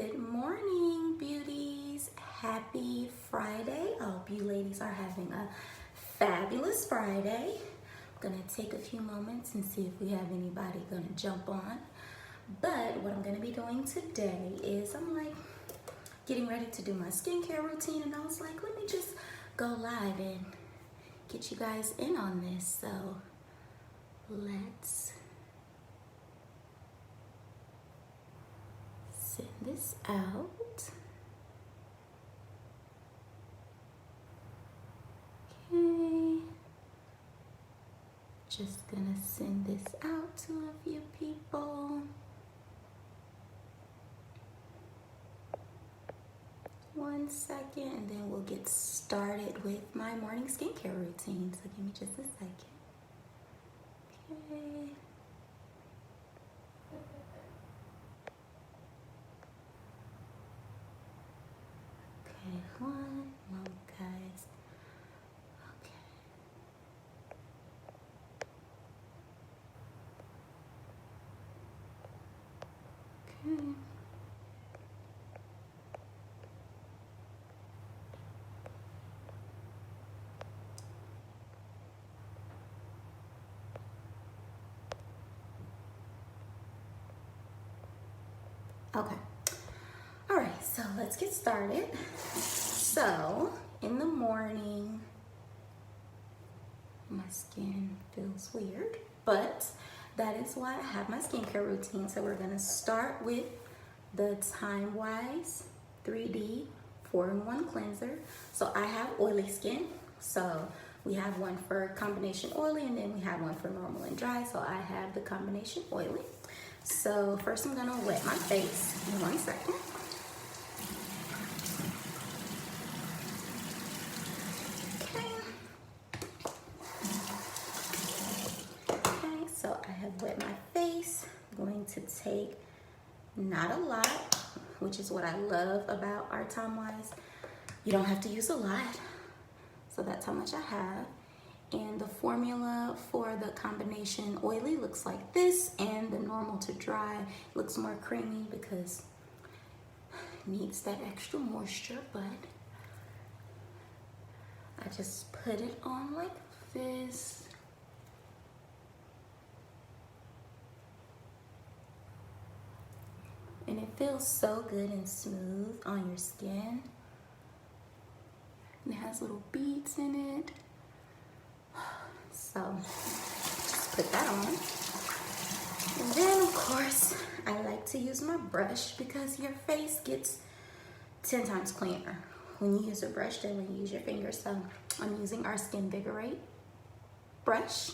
Good morning, beauties. Happy Friday. I hope you ladies are having a fabulous Friday. I'm gonna take a few moments and see if we have anybody gonna jump on. But what I'm gonna be doing today is I'm like getting ready to do my skincare routine, and I was like, let me just go live and get you guys in on this. So let's send this out. Okay. Just gonna send this out to a few people. One second, and then we'll get started with my morning skincare routine. So give me just a second. Okay. Okay, one moment, guys. Okay. Okay. Okay. All right, so let's get started. So in the morning, my skin feels weird, but that is why I have my skincare routine. So we're gonna start with the TimeWise 3D 4-in-1 cleanser. So I have oily skin. So we have one for combination oily, and then we have one for normal and dry. So I have the combination oily. So first I'm gonna wet my face in 1 second. Okay, so I have wet my face. I'm going to take not a lot, which is what I love about our TimeWise. You don't have to use a lot. So that's how much I have. And the formula for the combination oily looks like this, and the normal to dry looks more creamy because it needs that extra moisture, but I just put it on like this. And it feels so good and smooth on your skin. And it has little beads in it. So just put that on. And then of course, I like to use my brush because your face gets 10 times cleaner when you use a brush than when you use your fingers. So I'm using our Skinvigorate brush.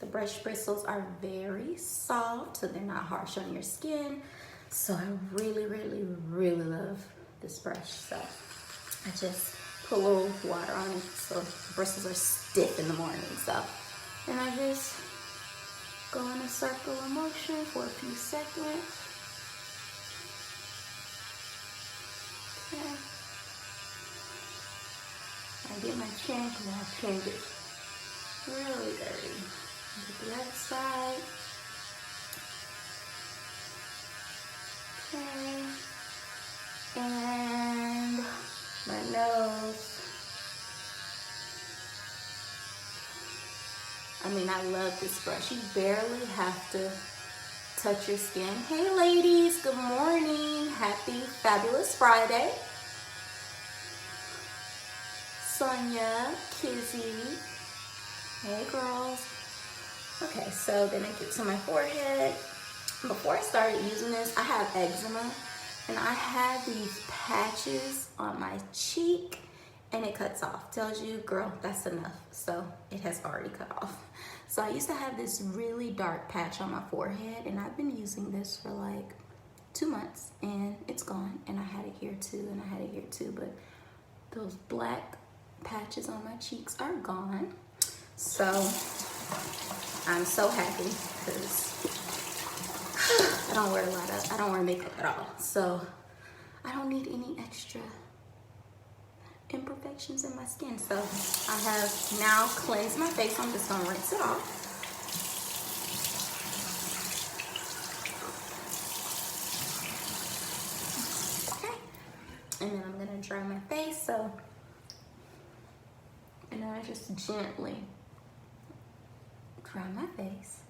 The brush bristles are very soft, so they're not harsh on your skin. So I really, really, really love this brush. So I just put a little water on it so the bristles are stiff in the morning. So, and I just go in a circular motion for a few seconds. Okay. I get my chin because my chin gets really dirty. Get the other side. Okay. And my nose. I mean, I love this brush. You barely have to touch your skin. Hey ladies, good morning. Happy fabulous Friday. Sonia, Kizzy. Hey girls. Okay, so then I get to my forehead. Before I started using this, I have eczema, and I have these patches on my cheek, and it cuts off. Tells you, girl, that's enough. So it has already cut off. So I used to have this really dark patch on my forehead, and I've been using this for like 2 months, and it's gone. And I had it here too, and I had it here too, but those black patches on my cheeks are gone. So I'm so happy because I don't wear makeup at all. So I don't need any extra imperfections in my skin. So I have now cleansed my face. I'm just gonna rinse it off. And then I'm gonna dry my face, so, and then I just gently dry my face.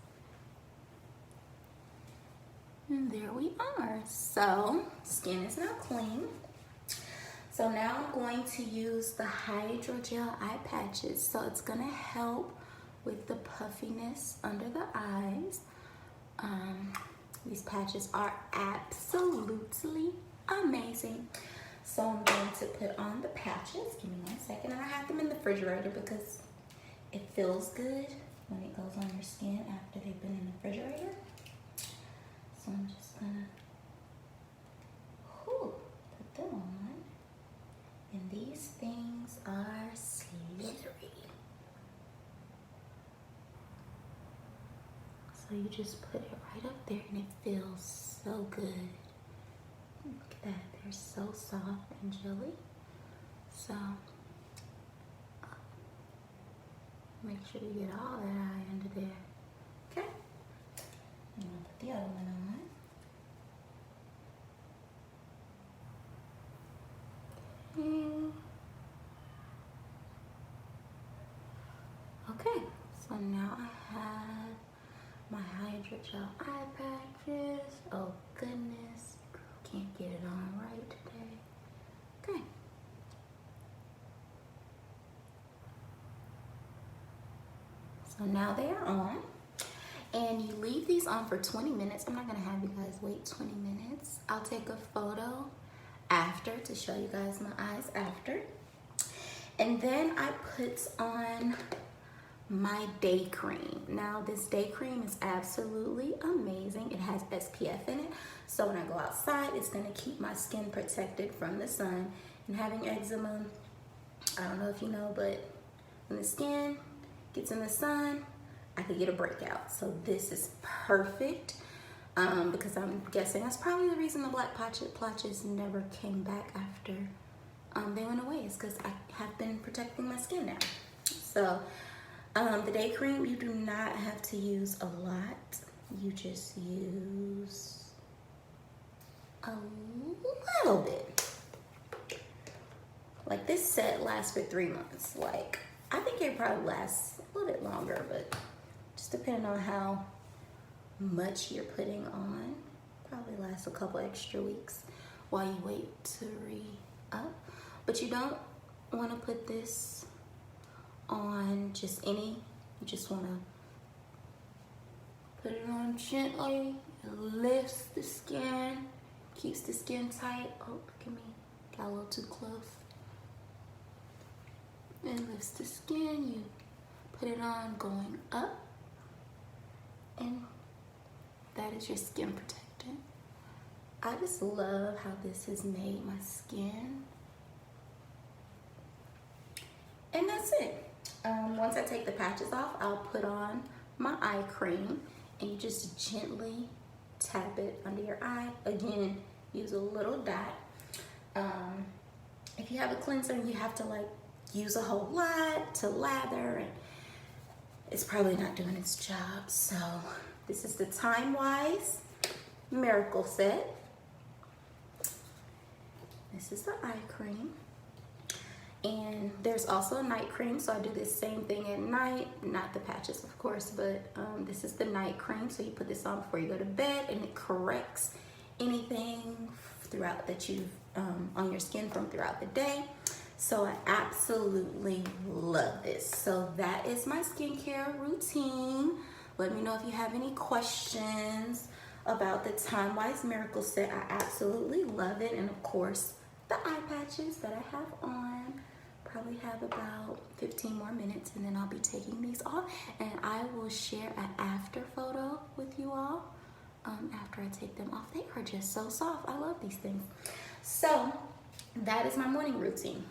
And there we are. So, skin is now clean. So now I'm going to use the Hydrogel eye patches. So it's gonna help with the puffiness under the eyes. These patches are absolutely amazing. So I'm going to put on the patches. Give me 1 second. And I have them in the refrigerator because it feels good when it goes on your skin after they've been in the refrigerator. So I'm just gonna put them on. And these things are slithery. So you just put it right up there and it feels so good. Look at that, they're so soft and jelly. So make sure you get all that eye under there. Okay? I'm gonna put the other one on. Okay, so now I have my Hydrogel eye patches. Oh goodness, can't get it on right today. Okay. So now they are on. And you leave these on for 20 minutes. I'm not gonna have you guys wait 20 minutes. I'll take a photo after to show you guys my eyes after. And then I put on my day cream. Now this day cream is absolutely amazing. It has SPF in it, so when I go outside, it's gonna keep my skin protected from the sun. And having eczema, I don't know if you know, but when the skin gets in the sun, I could get a breakout. So this is perfect because I'm guessing that's probably the reason the black blotches never came back after they went away, is because I have been protecting my skin now. So the day cream, you do not have to use a lot. You just use a little bit. Like this set lasts for 3 months. Like I think it probably lasts a little bit longer, but just depending on how much you're putting on, probably lasts a couple extra weeks while you wait to re-up. But you don't want to put this on just any, you just want to put it on gently. It lifts the skin, keeps the skin tight. Oh, look at me, got a little too close. It lifts the skin, you put it on going up, and that is your skin protectant. I just love how this has made my skin. And that's it. Once I take the patches off, I'll put on my eye cream, and you just gently tap it under your eye. Again, use a little dot. If you have a cleanser, you have to like use a whole lot to lather, and it's probably not doing its job. So this is the TimeWise Miracle Set. This is the eye cream. And there's also a night cream, so I do this same thing at night, not the patches of course, but this is the night cream. So you put this on before you go to bed, and it corrects anything throughout that you've on your skin from throughout the day. So I absolutely love this. So that is my skincare routine. Let me know if you have any questions about the TimeWise Miracle Set. I absolutely love it. And of course, the eye patches that I have on. Probably have about 15 more minutes, and then I'll be taking these off, and I will share an after photo with you all after I take them off. They are just so soft. I love these things. So that is my morning routine.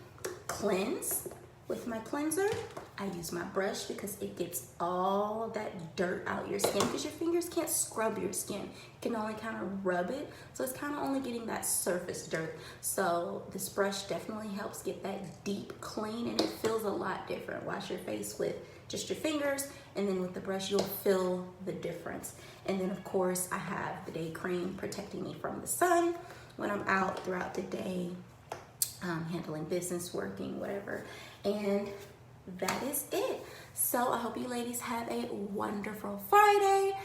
Cleanse with my cleanser. I use my brush because it gets all that dirt out your skin, because your fingers can't scrub your skin. You can only kind of rub it. So it's kind of only getting that surface dirt. So this brush definitely helps get that deep clean, and it feels a lot different. Wash your face with just your fingers, and then with the brush, you'll feel the difference. And then of course, I have the day cream protecting me from the sun when I'm out throughout the day. handling business, working, whatever. And that is it. So I hope you ladies have a wonderful Friday.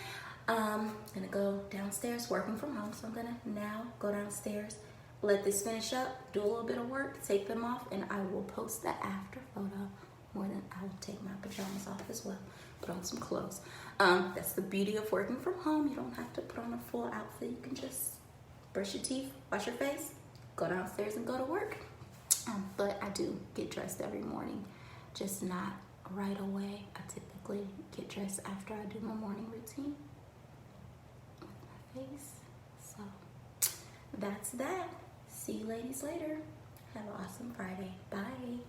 I'm gonna go downstairs, working from home. So I'm gonna now go downstairs, let this finish up, do a little bit of work, take them off, and I will post the after photo. More than I will take my pajamas off as well, put on some clothes. That's the beauty of working from home. You don't have to put on a full outfit. You can just brush your teeth, wash your face, go downstairs and go to work. But I do get dressed every morning, just not right away. I typically get dressed after I do my morning routine with my face. So that's that. See you ladies later. Have an awesome Friday. Bye.